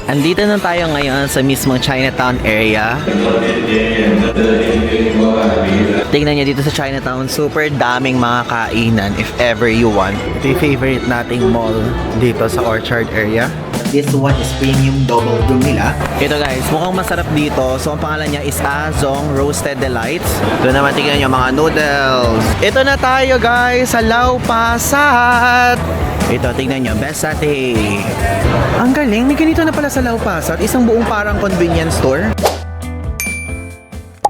Andito na tayo ngayon sa mismong Chinatown area. Tingnan nyo dito sa Chinatown, super daming mga kainan if ever you want. Ito yung favorite nating mall dito sa Orchard area. This one is premium double room nila. Ito guys, mukhang masarap dito. So ang pangalan niya is Azong Roasted Delights. Ito naman tingnan nyo mga noodles. Ito na tayo guys sa Lau Pa Sat. Ito, tingnan nyo, best satay. Ang galing, may ganito na pala sa Lau Pa Sat. Isang buong parang convenience store.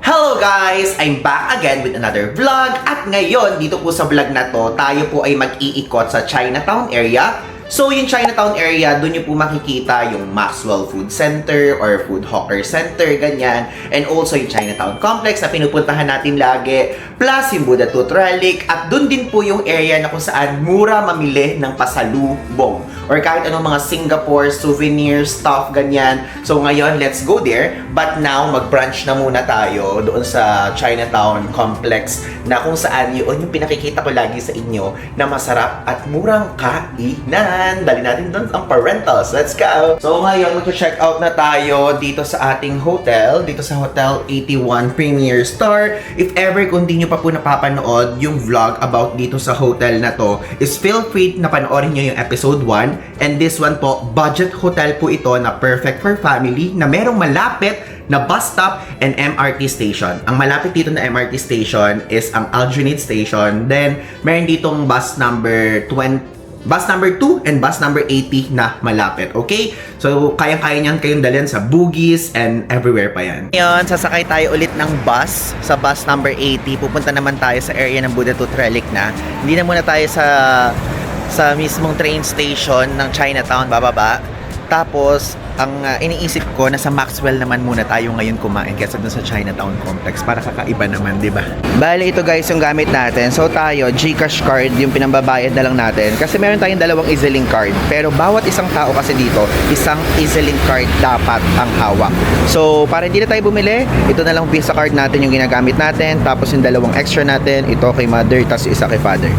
Hello guys! I'm back again with another vlog. At ngayon, dito po sa vlog na to, tayo po ay mag-iikot sa Chinatown area. So, yung Chinatown area, doon nyo po makikita yung Maxwell Food Center or Food Hawker Center, ganyan. And also yung Chinatown Complex na pinupuntahan natin lagi. Plus yung Buddha Tooth Relic. At doon din po yung area na kung saan mura mamili ng pasalubong. Or kahit anong mga Singapore souvenir stuff, ganyan. So ngayon, let's go there. But now, mag-brunch na muna tayo doon sa Chinatown Complex na kung saan yun yung pinakikita ko lagi sa inyo na masarap at murang kainan. Dali natin doon ang parentals. Let's go! So ngayon, mag-check out na tayo dito sa ating hotel. Dito sa Hotel 81 Premier Star. If ever kung di nyo pa po napapanood yung vlog about dito sa hotel na to, is feel free na panoorin nyo yung episode 1. And this one po, budget hotel po ito na perfect for family na merong malapit na bus stop and MRT station. Ang malapit dito na MRT station is ang Aljunied Station. Then, meron ditong bus number 2 and bus number 80 na malapit. Okay? So, kayang-kaya niyan kayong dalhin sa Bugis and everywhere pa yan. Ngayon, sasakay tayo ulit ng bus sa bus number 80. Pupunta naman tayo sa area ng Buddha Tooth Relic na. Hindi na muna tayo sa mismong train station ng Chinatown, bababa. Tapos, ang iniisip ko, nasa Maxwell naman muna tayo ngayon kumain kaysa dun sa Chinatown Complex para kakaiba naman, di ba? Bale, ito guys yung gamit natin. So tayo, GCash card yung pinambabayad na lang natin. Kasi meron tayong dalawang EasyLink card. Pero bawat isang tao kasi dito, isang EasyLink card dapat ang hawak. So, para hindi na tayo bumili, ito na lang Visa card natin yung ginagamit natin. Tapos yung dalawang extra natin, ito kay mother, tapos isa kay father.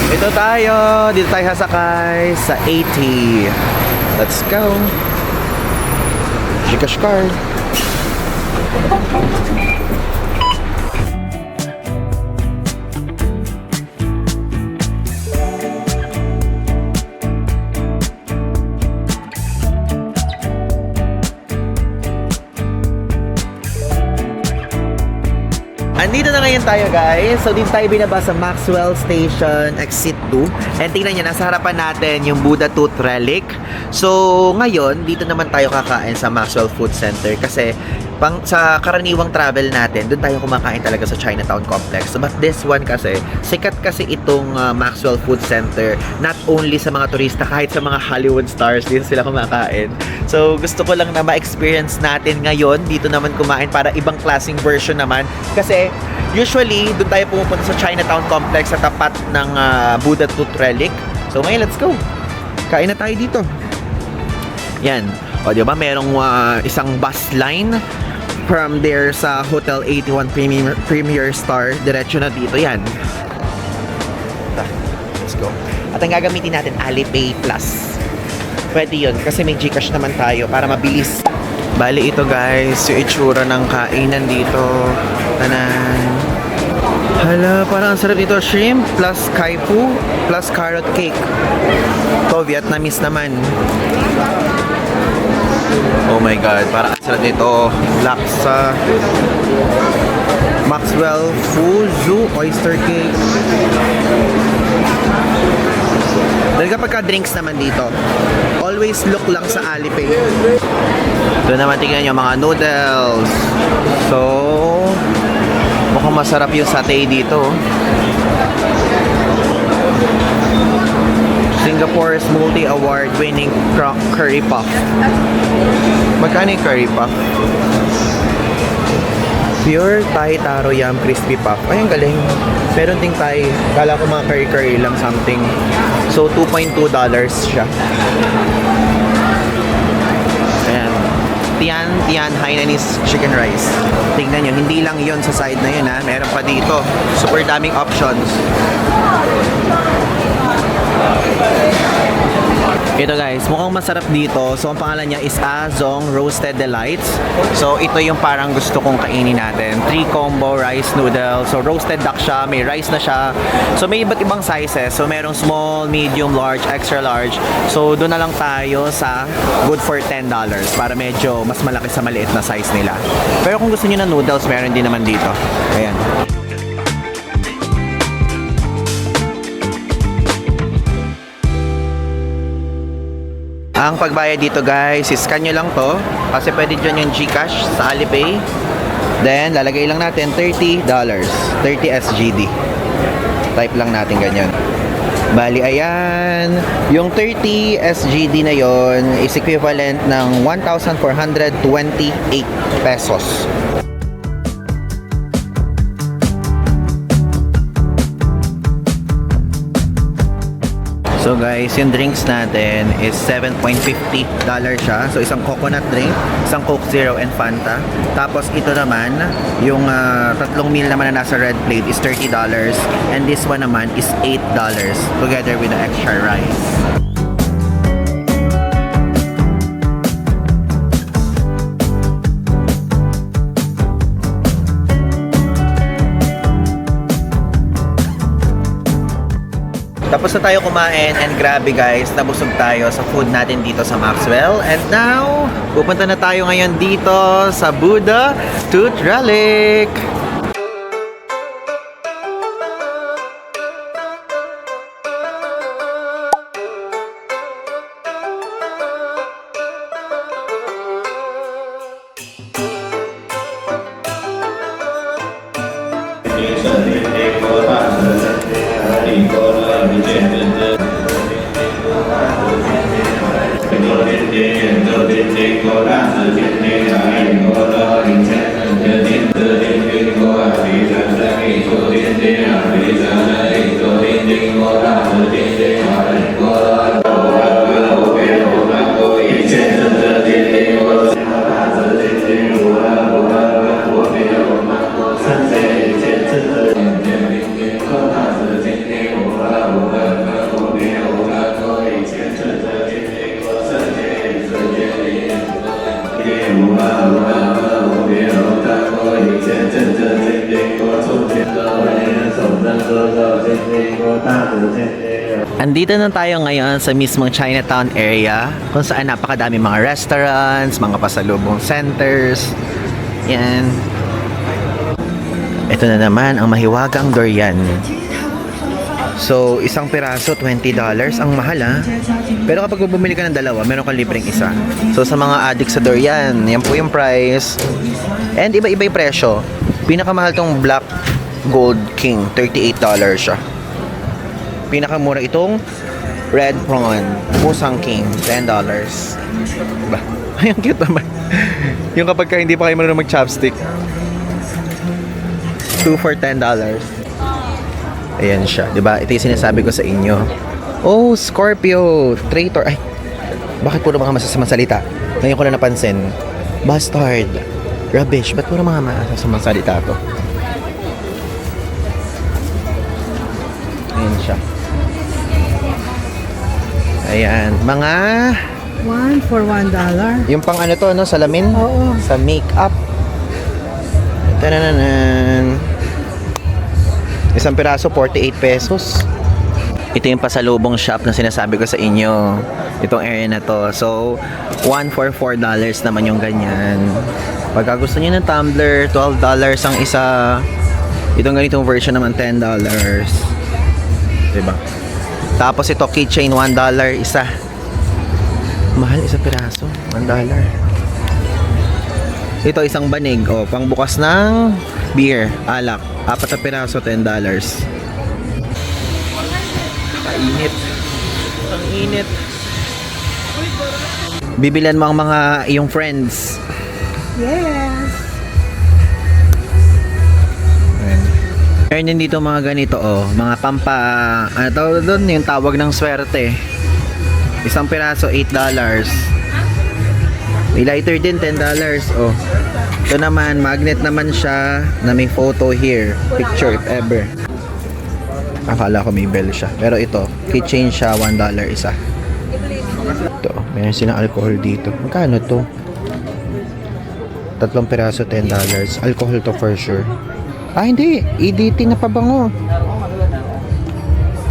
Ito tayo, dito tayo sasakay sa 80. Let's go. GCash card. Andito na ngayon tayo guys. So dito tayo binaba sa Maxwell Station Exit 2. And tingnan nyo, nasa harapan natin yung Buddha Tooth Relic. So ngayon, dito naman tayo kakain sa Maxwell Food Center. Kasi sa karaniwang travel natin, doon tayo kumakain talaga sa Chinatown Complex. But this one kasi, sikat kasi itong Maxwell Food Center. Not only sa mga turista, kahit sa mga Hollywood stars, dito sila kumakain. So gusto ko lang na ma-experience natin ngayon. Dito naman kumain para ibang klaseng version naman. Kasi usually, doon tayo pumupunta sa Chinatown Complex sa tapat ng Buddha Tooth Relic. So ngayon, let's go! Kain na tayo dito. Yan. O diba, merong isang bus line from there sa Hotel 81 Premier Star. Diretso na dito. Yan. Let's go. At ang gagamitin natin, Alipay Plus. Pwede yun kasi may GCash naman tayo para mabilis. Bali ito guys, yung itsura ng kainan dito. Tanan. Hala, parang ang sarap dito. Shrimp plus kaifu plus carrot cake. Ito, Vietnamese naman. Oh my god, parang ang sarap dito. Laksa. Maxwell Fuzu oyster cake. Dahil kapag ka-drinks naman dito, always look lang sa Alipay. Doon naman tingnan nyo mga noodles. So, mukhang masarap yung satay dito. Singapore's multi-award winning curry puff. Magkano yung curry puff? Pure Thai Taro Yam Crispy Puff. Ay, ang galing. Meron ding Thai. Kala ko mga curry-curry lang something. So, $2.2 siya. Ayan. Tian Hainanese Chicken Rice. Tingnan nyo, hindi lang yon sa side na yun ha. Meron pa dito. Super daming options. Ito guys, mukhang masarap dito. So ang pangalan niya is Azong Roasted Delights. So ito yung parang gusto kong kainin natin. 3 combo rice noodles. So roasted duck siya, may rice na siya. So may iba't ibang sizes. So merong small, medium, large, extra large. So doon na lang tayo sa good for $10 para medyo mas malaki sa maliit na size nila. Pero kung gusto niyo ng noodles, meron din naman dito. Ayan. Ang pagbayad dito guys, scan nyo lang to kasi pwede dyan yung GCash sa Alipay. Then lalagay lang natin $30, 30 SGD. Type lang natin ganyan. Bali ayan, yung 30 SGD na yon is equivalent ng 1,428 pesos. So guys, yung drinks natin is $7.50 siya. So isang coconut drink, isang Coke Zero and Fanta. Tapos ito naman, yung tatlong meal naman na nasa red plate is $30. And this one naman is $8 together with the extra rice. Tapos na tayo kumain and grabe guys, nabusog tayo sa food natin dito sa Maxwell. And now, pupunta na tayo ngayon dito sa Buddha Tooth Relic. Andito na tayo ngayon sa mismong Chinatown area kung saan napakadami mga restaurants, mga pasalubong centers. Yan. Ito na naman ang mahiwagang durian. So, isang piraso, $20. Ang mahal ha. Pero kapag bumili ka ng dalawa, meron kang libreng isa. So, sa mga addict sa durian, yan po yung price. And iba-iba yung presyo. Pinakamahal tong Black Gold King, $38 siya. Pinakamura itong Red Prawn, Musang King, $10. Diba? Ay, ang cute naman. Yung kapag ka hindi pa kayo marunong mag-chopstick. 2 for $10. Ayan siya, diba? Ito yung sinasabi ko sa inyo. Oh, Scorpio, traitor. Ay, bakit puro mga masasamang salita? Ngayon ko na napansin. Bastard, rubbish. Ba't puro mga masasamang salita to? Ayan siya. Ayan, mga 1 for $1. yung pang ano to, no? Salamin? Oo. Sa makeup. Tanananan. Isang piraso, 48 pesos. Ito yung pasalubong shop na sinasabi ko sa inyo. Itong area na to. So, 1 for $4 naman yung ganyan. Pagka gusto niyo ng tumbler, $12 ang isa. Itong ganitong version naman, $10. Diba? Tapos ito, keychain, $1 isa. Mahal, isa piraso, $1. Ito, isang banig, oh, pangbukas ng beer, alak, 4 na piraso, $10. Kainit. Ang init. Bibilan mo ang mga iyong friends. Yes. Meron din dito mga ganito, oh, mga ano tawag doon, yung tawag ng swerte. Isang piraso, $8. May lighter din, $10. Oh. Ito naman, magnet naman siya na may photo here. Picture if ever. Akala ko may bell siya. Pero ito, keychain siya, $1 isa. Ito, meron silang alcohol dito. Magkano to? 3 piraso, $10. Alcohol to for sure. Ah, hindi. EDT na pabango.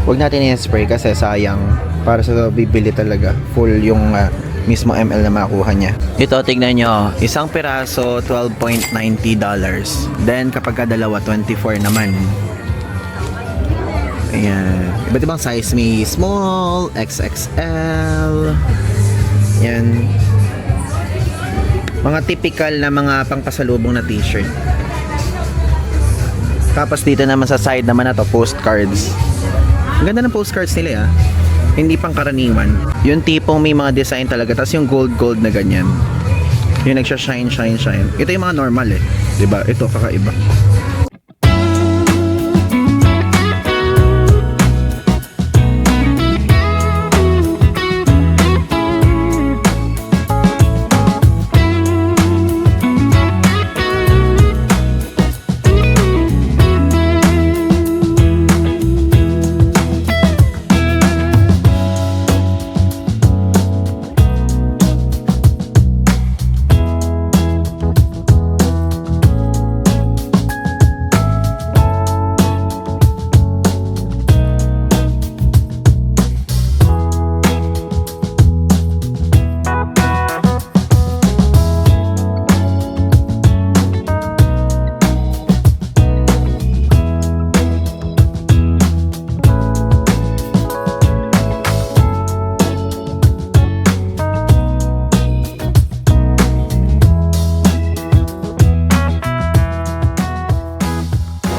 Huwag natin i-spray kasi sayang. Para sa bibili talaga. Full yung mismo ML na makuha niya. Ito, tignan nyo. Isang piraso, $12.90. Then, kapag dalawa, 24 naman. Ayan. Iba't ibang size. May small, XXL. Yan. Mga typical na mga pangpasalubong na t-shirt. Tapos dito naman sa side naman na to, postcards. Ang ganda ng postcards nila, hindi pang karaniwan. Yung tipong may mga design talaga. Tapos yung gold na ganyan. Yung nagsha-shine. Ito yung mga normal eh. Diba? Ito kakaiba.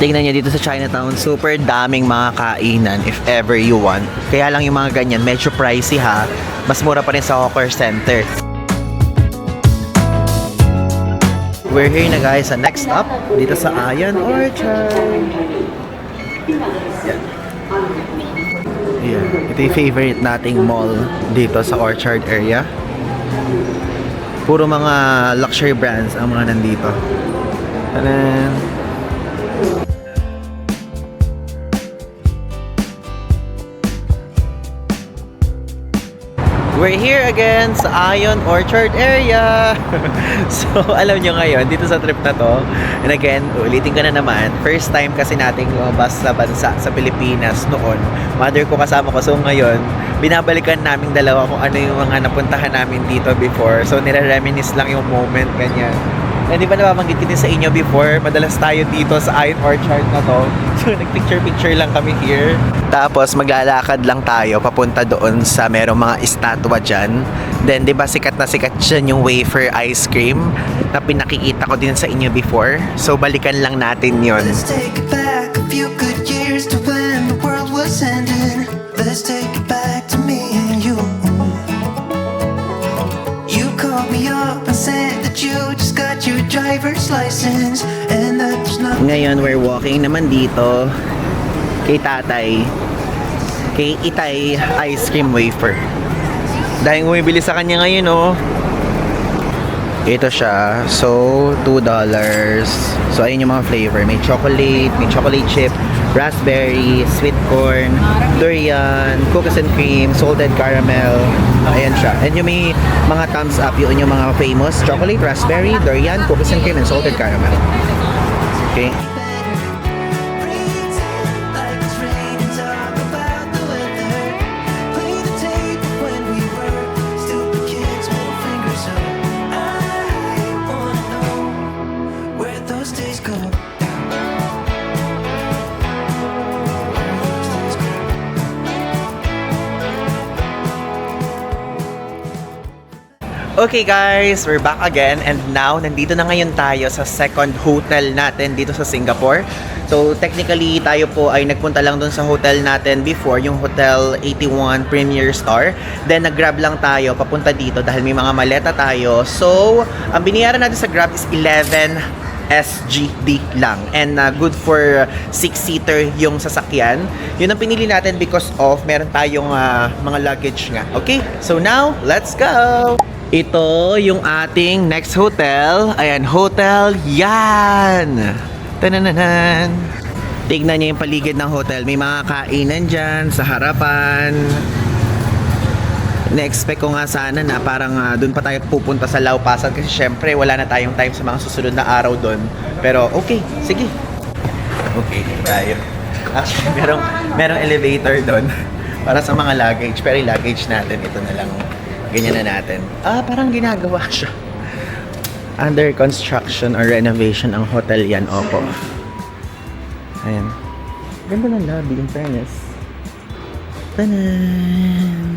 Tingnan nyo dito sa Chinatown, super daming mga kainan if ever you want. Kaya lang yung mga ganyan, medyo pricey ha. Mas mura pa rin sa Hawker Center. We're here na guys sa next stop dito sa Ion Orchard. Yan. Yan. Ito yung favorite nating mall dito sa Orchard area. Puro mga luxury brands ang mga nandito. Tanan! We're here again sa Ion Orchard area. So, alam nyo ngayon, dito sa trip na to, and again, ulitin ko na naman, first time kasi nating lumabas sa bansa, sa Pilipinas noon. Mother ko kasama ko, so ngayon, binabalikan naming dalawa kung ano yung mga napuntahan namin dito before. So, nire-reminisce lang yung moment, ganyan. And di ba nababanggit ko din sa inyo before, madalas tayo dito sa Ion Orchard na to. So, nagpicture-picture lang kami here. Tapos, maglalakad lang tayo papunta doon sa merong mga estatwa dyan. Then, di ba sikat na sikat dyan yung wafer ice cream na pinakikita ko din sa inyo before. So, balikan lang natin yon. Let's take it back a few good years to when the world was ending. Let's take it back to me and you. You called me up and said that you just got your driver's license and that there's nothing. Ngayon, we're walking naman dito kay tatay, kay Itay Ice Cream Wafer. Dahil bumibili sa kanya ngayon, oh. Ito siya. So, $2. So, ayun yung mga flavor. May chocolate chip, raspberry, sweet corn, durian, cookies and cream, salted caramel. Ayan siya. And yung may mga thumbs up, yun yung mga famous chocolate, raspberry, durian, cookies and cream, and salted caramel. Okay. Pretend like it's raining, talk about the weather. Play the tape when we were stupid kids, middle fingers up. I wanna know where those days go. Okay guys, we're back again and now nandito na ngayon tayo sa second hotel natin dito sa Singapore. So technically tayo po ay nagpunta lang dun sa hotel natin before, yung Hotel 81 Premier Star. Then nag-grab lang tayo papunta dito dahil may mga maleta tayo. So ang binayaran natin sa Grab is 11 SGD lang. And good for 6-seater yung sasakyan. Yun ang pinili natin because of meron tayong mga luggage nga. Okay, so now, let's go! Ito yung ating next hotel. Ayan, Hotel Yan! Tanananan! Tignan niyo yung paligid ng hotel. May mga kainan dyan sa harapan. Na-expect ko nga sana na parang doon pa tayo pupunta sa Laupasan kasi syempre wala na tayong time sa mga susunod na araw doon. Pero okay, sige. Okay, tayo. Actually, merong elevator doon para sa mga luggage. Pero yung luggage natin, ito na lang. Ganyan na natin. Parang ginagawa siya. Under construction or renovation ang hotel yan, opo. Ayan. Ganda ng lobby, in fairness. Tanan!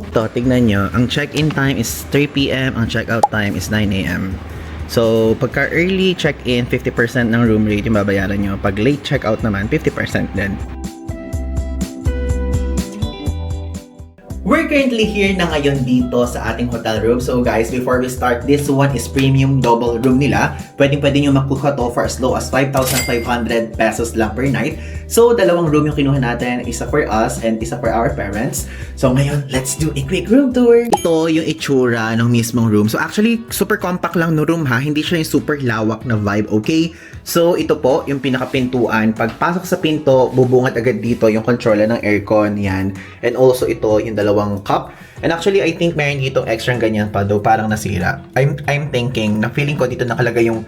Ito, tignan nyo. Ang check-in time is 3 p.m. Ang check-out time is 9 a.m. So, pagka early check-in, 50% ng room rate yung babayaran nyo. Pag late check-out naman, 50% din. We're currently here na ngayon dito sa ating hotel room. So guys, before we start, this one is premium double room nila. Pwede nyo makuha to for as low as 5,500 pesos lang per night. So, dalawang room yung kinuha natin. Isa for us and isa for our parents. So ngayon, let's do a quick room tour. Ito yung itsura ng mismong room. So actually, super compact lang no room ha. Hindi siya yung super lawak na vibe, okay? So ito po, yung pinakapintuan. Pagpasok sa pinto, bubungat agad dito yung controller ng aircon. Yan. And also ito, yung dalawang cup. And actually, I think meron dito extra ganyan pa though, parang nasira. I'm thinking, na feeling ko dito nakalagay yung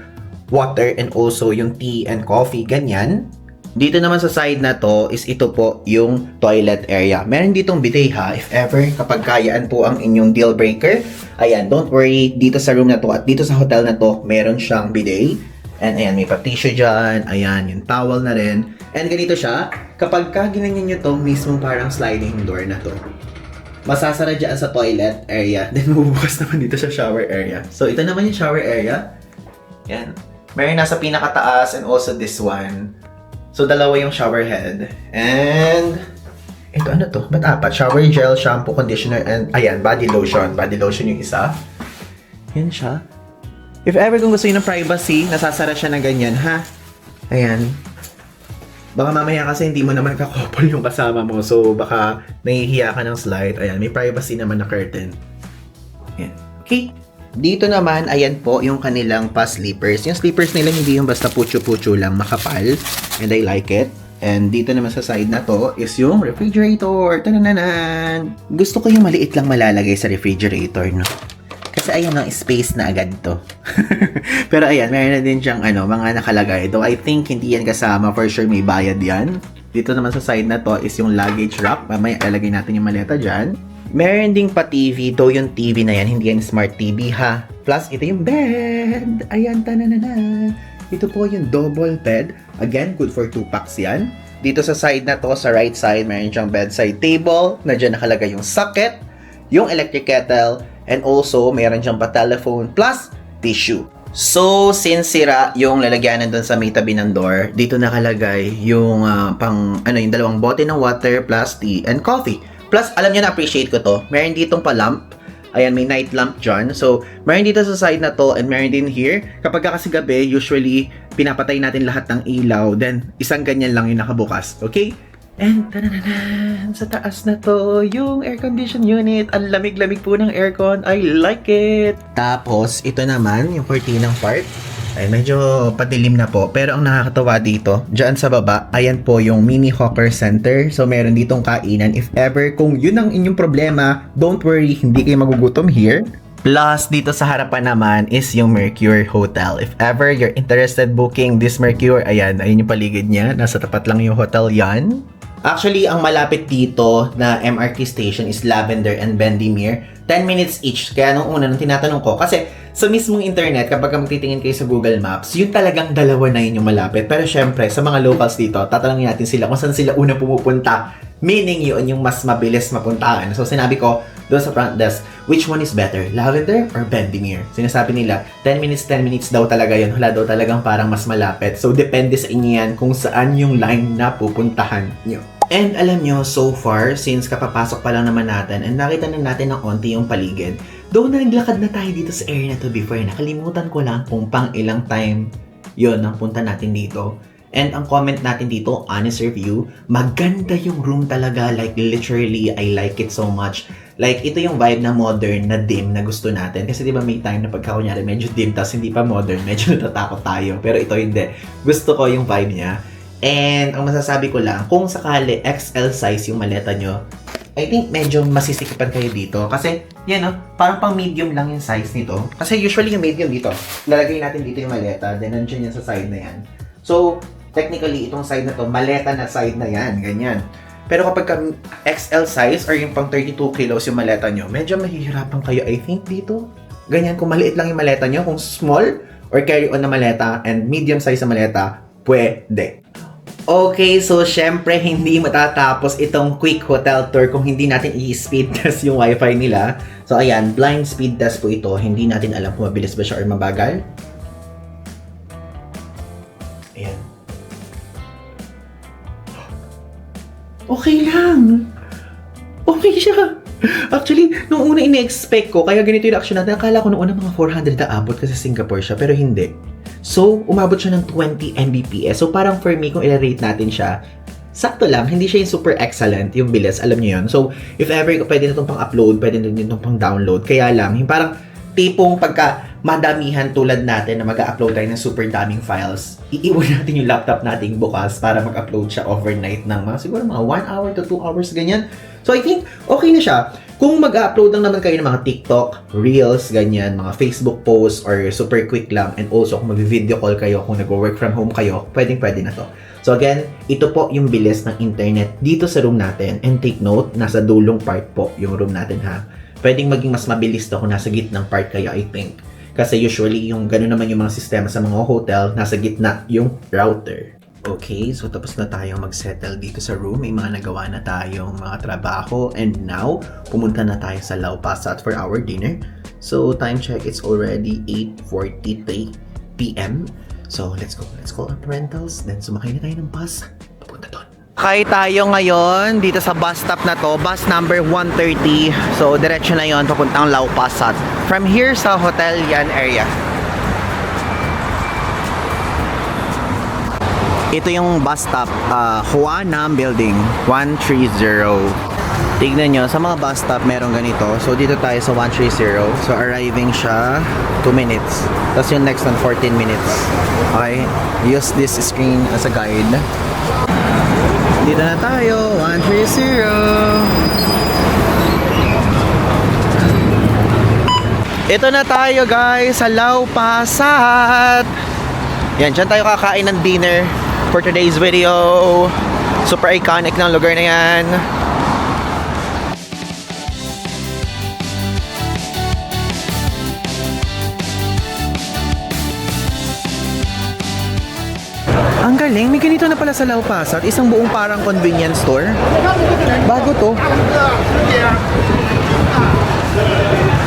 water and also yung tea and coffee, ganyan. Dito naman sa side na to is ito po yung toilet area. Meron ditong bidet ha, if ever kapag kayaan po ang inyong deal breaker. Ayan, don't worry, dito sa room na to at dito sa hotel na to, meron siyang bidet. And ayan, may pa-tissue dyan. Ayan, yung towel na rin. And ganito siya, kapag ginanyan nyo to, mismong parang sliding door na to. Masasara dyan sa toilet area. Then mabubukas naman dito sa shower area. So ito naman yung shower area. Yan. Meron nasa pinakataas and also this one. So dalawa yung shower head. And ito ano to? Ba't apat? Shower gel, shampoo, conditioner, and ayan, body lotion. Body lotion yung isa. Yan siya. If ever kung gusto nyo ng privacy, nasasara siya na ganyan, ha? Ayan. Baka mamaya kasi hindi mo naman kakopol yung kasama mo. So, baka nahihiya ka ng slide. Ayan, may privacy naman na curtain. Ayan. Okay. Dito naman, ayan po, yung kanilang pa-sleepers. Yung sleepers nila, hindi yung basta pucho-pucho lang, makapal. And I like it. And dito naman sa side na to is yung refrigerator. Tanananan! Gusto ko yung maliit lang malalagay sa refrigerator, no? Kasi ayan no, space na agad to. Pero ayan, meron na din siyang mga nakalagay. Though I think hindi yan kasama, for sure may bayad yan. Dito naman sa side na to is yung luggage rack. Mamaya ilalagay natin yung maleta dyan. Meron ding pa TV, though yung TV na yan, hindi yan smart TV ha. Plus, ito yung bed. Ayan, tananana. Ito po yung double bed. Again, good for 2 packs yan. Dito sa side na to, sa right side, meron siyang bedside table. Na dyan nakalagay yung socket, yung electric kettle, and also, meron siyang pa-telephone plus tissue. So, since sira yung lalagyanan doon sa may tabi ng door, dito nakalagay yung yung dalawang bote ng water plus tea and coffee. Plus, alam niyo na appreciate ko to. Meron ditong pa-lamp. Ayan, may night lamp dyan. So, meron dito sa side na to and meron din here. Kapag kasi gabi, usually, pinapatay natin lahat ng ilaw. Then, isang ganyan lang yung nakabukas. Okay? And tanananan, sa taas na to, yung air condition unit. Ang lamig-lamig po ng aircon. I like it! Tapos, ito naman, yung cortinang part. Ay, medyo padilim na po. Pero ang nakakatawa dito, dyan sa baba, ayan po yung mini hawker center. So, meron ditong kainan. If ever, kung yun ang inyong problema, don't worry, hindi kayo magugutom here. Plus, dito sa harapan naman is yung Mercure Hotel. If ever you're interested booking this Mercure, ayan yung paligid niya. Nasa tapat lang yung hotel yan. Actually, ang malapit dito na MRT station is Lavender and Bendemeer. 10 minutes each. Kaya nung una, nung tinatanong ko, kasi sa mismong internet, kapag magtitingin kayo sa Google Maps, yun talagang dalawa na yun yung malapit. Pero syempre, sa mga locals dito, tatanungin natin sila kung saan sila una pumupunta. Meaning yun yung mas mabilis mapuntahan. So sinabi ko doon sa front desk, which one is better? Lavender or Bendemeer? Sinasabi nila, 10 minutes daw talaga yun. Wala daw talagang parang mas malapit. So depende sa inyo yan kung saan yung line na pupuntahan nyo. And alam nyo, so far, since kapapasok pa lang naman natin and nakita na natin ng onti yung paligid, though na naglakad na tayo dito sa area na to before, nakalimutan ko lang kung pang ilang time yun ang punta natin dito. And ang comment natin dito, honest review, maganda yung room talaga. Like literally, I like it so much. Like ito yung vibe na modern, na dim na gusto natin. Kasi diba may time na pagka kunyari medyo dim, tas hindi pa modern, medyo natatakot tayo. Pero ito hindi. Gusto ko yung vibe niya. And ang masasabi ko lang, kung sakali XL size yung maleta nyo, I think medyo masisikipan kayo dito. Kasi, yan no, parang pang medium lang yung size nito. Kasi usually yung medium dito, lalagay natin dito yung maleta, then nandiyan yan sa side na yan. So, technically, itong side na to, maleta na side na yan, ganyan. Pero kapag XL size or yung pang 32 kilos yung maleta nyo, medyo mahihirapan kayo, I think, dito. Ganyan, kung maliit lang yung maleta nyo, kung small or carry-on na maleta and medium size na maleta, pwede. Okay, so syempre hindi matatapos itong quick hotel tour kung hindi natin i-speed test yung wifi nila. So ayan, blind speed test po ito. Hindi natin alam kung mabilis ba siya or mabagal. Ayan. Okay lang. Okay siya. Actually, nung una ini-expect ko, kaya ganito yung reaction natin. Akala ko nung una mga 400 na abot kasi Singapore siya, pero hindi. So, umabot siya ng 20 Mbps. So, parang for me, kung i-rate natin siya, sakto lang. Hindi siya yung super excellent, yung bilis. Alam niyo yun. So, if ever pwede na itong pang-upload, pwede na din itong pang-download. Kaya lang, yung parang tipong pagka madamihan tulad natin na mag-upload tayo ng super daming files, iiwan natin yung laptop natin bukas para mag-upload siya overnight ng mga siguro mga 1 hour to 2 hours, ganyan. So, I think, okay na siya. Kung mag-upload lang naman kayo ng mga TikTok, Reels, ganyan, mga Facebook posts, or super quick lang, and also kung mag-video call kayo, kung nag-work from home kayo, pwedeng-pwede na to. So again, ito po yung bilis ng internet dito sa room natin. And take note, nasa dulong part po yung room natin ha. Pwedeng maging mas mabilis to kung nasa gitnang part kayo, I think. Kasi usually, yung gano'n naman yung mga sistema sa mga hotel, nasa gitna yung router. Okay, so tapos na tayong mag-settle dito sa room. May mga nagawa na tayong mga trabaho. And now, pumunta na tayo sa Lau Pa Sat for our dinner. So, time check, it's already 8:43 p.m. So, let's go. Let's call up rentals. Then, sumakay na tayo ng bus. Papunta doon. Kaya tayo ngayon dito sa bus stop na to. Bus number 130. So, diretso na yon papuntang Lau Pa Sat. From here sa Hotel Yan area. Ito yung bus stop, Hua Nam Building, 130. Tignan nyo, sa mga bus stop meron ganito. So, dito tayo sa 130. So, arriving siya 2 minutes. Tapos yung next one, 14 minutes. Okay? Use this screen as a guide. Dito na tayo, 130. Ito na tayo guys, sa Lau Pa Sat. Yan, dyan tayo kakain ng dinner for today's video. Super iconic ng lugar na yan. Ang galing, may ganito na pala sa Lau Pa Sat. Isang buong parang convenience store. Bago to.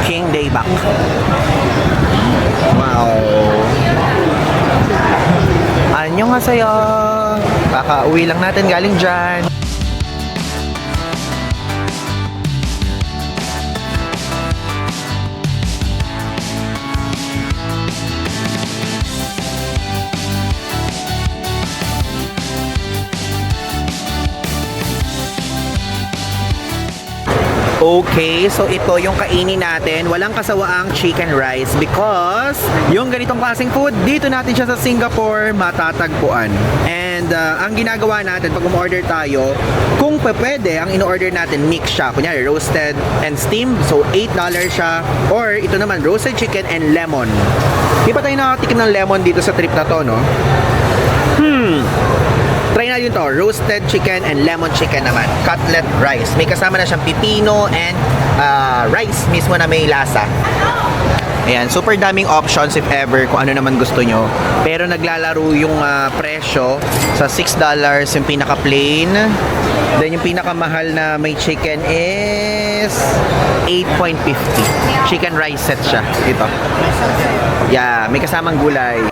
King Day Back. Wow. Annyeonghaseyo. Kakauwi lang natin galing dyan. Okay, so ito yung kainin natin. Walang kasawaang chicken rice because yung ganitong klaseng food, dito natin siya sa Singapore matatagpuan. And ang ginagawa natin pag umorder tayo, kung pwede, ang in-order natin mix siya. Kunyari, roasted and steamed. So, $8 siya. Or ito naman, roasted chicken and lemon. Di pa tayo nakatikim ng lemon dito sa trip na to, no? Try natin to, roasted chicken and lemon chicken naman. Cutlet rice. May kasama na siyang pipino and rice mismo na may lasa. Ayan, super daming options if ever kung ano naman gusto nyo. Pero naglalaro yung presyo sa $6 yung pinaka-plain. Then yung pinaka-mahal na may chicken is 8.50. Chicken rice set siya. Ito. Yeah, may kasamang gulay.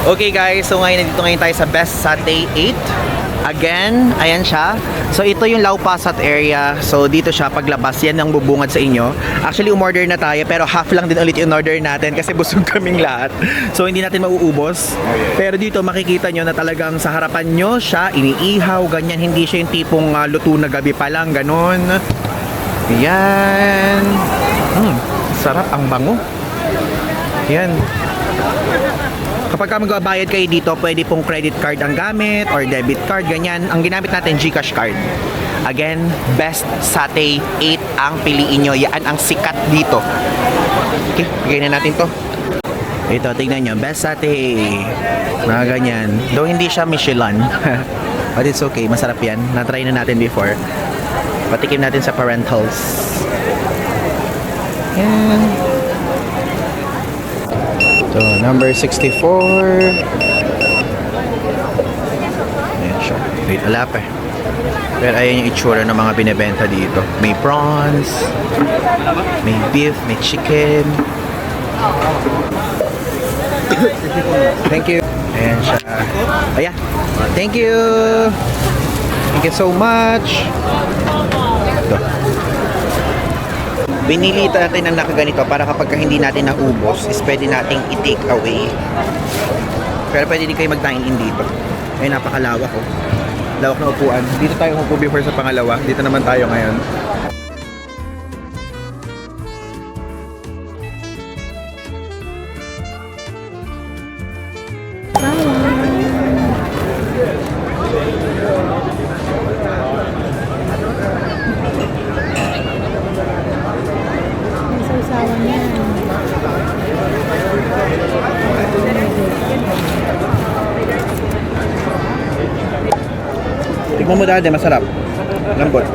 Okay guys, so nandito ngayon tayo sa Best Satay 8. Again, ayan siya. So ito yung Lau Pa Sat area. So dito siya paglabas, yan ang bubungad sa inyo. Actually, umorder na tayo pero half lang din ulit yung order natin kasi busog kaming lahat. So hindi natin mauubos. Pero dito makikita nyo na talagang sa harapan nyo siya, iniihaw, ganyan. Hindi siya yung tipong luto na gabi pa lang, ganun. Ayan. Sarap, ang bango. Yan. Kapag ka magbabayad kayo dito, pwede pong credit card ang gamit or debit card, ganyan. Ang ginamit natin, GCash card. Again, best satay 8 ang piliin nyo. Yan ang sikat dito. Okay, bigay na natin to. Ito, tignan nyo. Best satay. Mga ganyan. Though hindi siya Michelin. But it's okay. Masarap yan. Na-try na natin before. Patikim natin sa parentals. Yan. So, number 64. Ayan siya. Wait, wala pa eh. Pero ayan yung itsura ng mga binibenta dito. May prawns, may beef, may chicken. Thank you. Ayan siya. Ayan. Thank you. Thank you so much. Ito. Binili natin ang nakaganito para kapag hindi natin naubos is pwede nating i-take away. Pero pwede din kayo mag-dine-in dito. Ay, napakalawak oh. Lawak na upuan. Dito tayo umupo before sa pangalawa. Dito naman tayo ngayon. Ang sausawan niya. Tignan mo dati, masarap. Lambot.